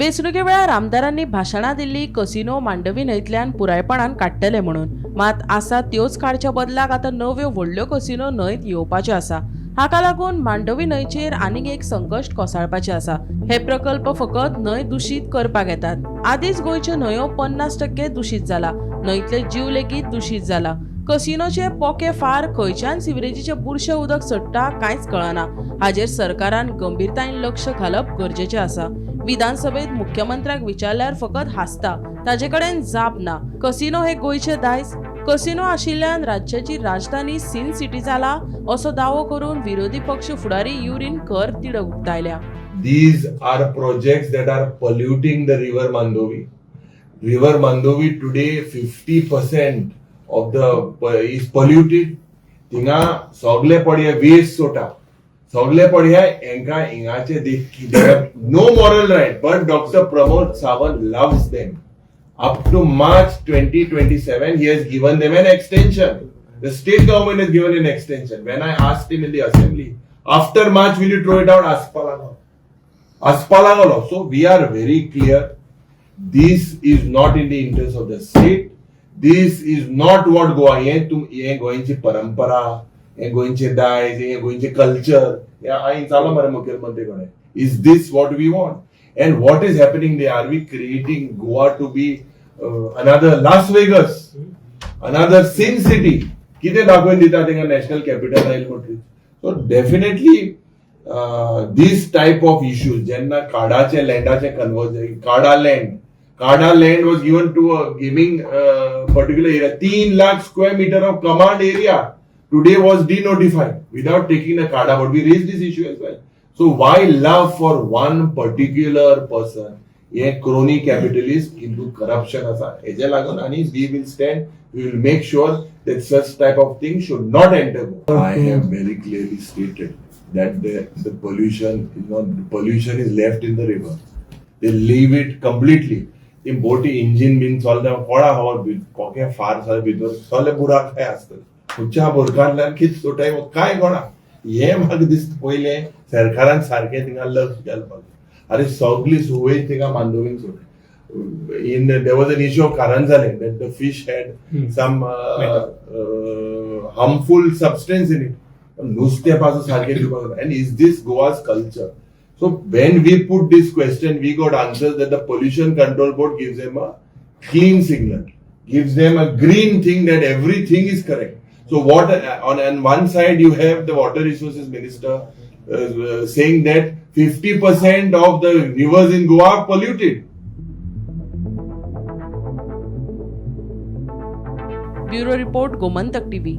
वेंचणुके वेळार आमदारांनी भाशणां दिल्ली कसिनो मांडवी न्हंयतल्यान पुरायपणान काडटले म्हणून, मात आसा त्योच काडच्या बदलाक आतां नव्यो व्हडल्यो कसिनो न्हंयत येवपाच्यो आसा। हाका लागून मांडवी न्हंयचेर आनीक एक संकश्ट कोसळपाचें आसा। हे प्रकल्प फकत न्हंय दूषित करपाक येतात। आदींच गोंयच्यो न्हंयो 50% दूषित जाला, न्हंयतले जीव लेगीत दूषित जाला। कसिनोचे पोके फार खंयच्यान सिवरेजीचे बुरशें उदक सडटा कांयच कळना। हाजेर सरकारान गंभीरतायेन लक्ष घालप गरजेचें आसा। विधानसभेत मुख्यमंत्र्याक विचारल्यार फकत हासता, ताजे कडेन जाप ना। कसिनो हे गोंयचे दायज, कसिनो आशिल्ल्यान राज्याची राजधानी सीन सिटी जाला असो दावो करून विरोधी पक्ष फुडारी युरीन कर तिडक उक्तायल्या। These are projects that are polluting the river Mandovi. River Mandovi today 50% of the is polluted. Tinga sogle padiya waste sota. Sogle padiya enka ingache they have no moral right, but Dr. Pramod Sawant loves them. Up to March 2027, he has given them an extension. The state government has given an extension. When I asked him in the assembly, after March will you throw it out? Aspalagalo. So we are very clear. This is not in the interest of the state. This is not what Goa. Ye goinchi parampara, ye goinchi dais, ye goinchi culture. Is this what we want? And what is happening there? Are we creating Goa to be another Las Vegas, another Sin City? Kite dakhwin dita tinga national capital rail country. So definitely these type of issues, jenna kadache landache conversion, Kada land was given to giving particular area, 3 lakh square meter of command area. Today was denotified without taking the Kada, but we raised this issue as well. So why love for one particular person? A crony capitalist into corruption asa. Eje lagun ani we will stand. We will make sure that such type of things should not enter. I have very clearly stated that the pollution is left in the river. They leave it completely. The boat engine means all the koda hava poke far sal bidor sale bura khai astal. Ucha borkarlan kit sotai wo kai gona. Ye mag dis poile सरकारान सारखे थिंगा लक्ष घालपाक अरे सगळी सुवय थिंगा मांडोवीन सोड in their was an issue of Karanjale that the fish had some harmful substance in it नुस्ते पासून सारखे दिवपाक and is this Goa's culture? So when we put this question we got answers that the pollution control board gives them a clean signal, gives them a green thing that everything is correct. So what on one side you have the water resources minister saying that 50% of the rivers in Goa are polluted. Bureau report Gomantak TV.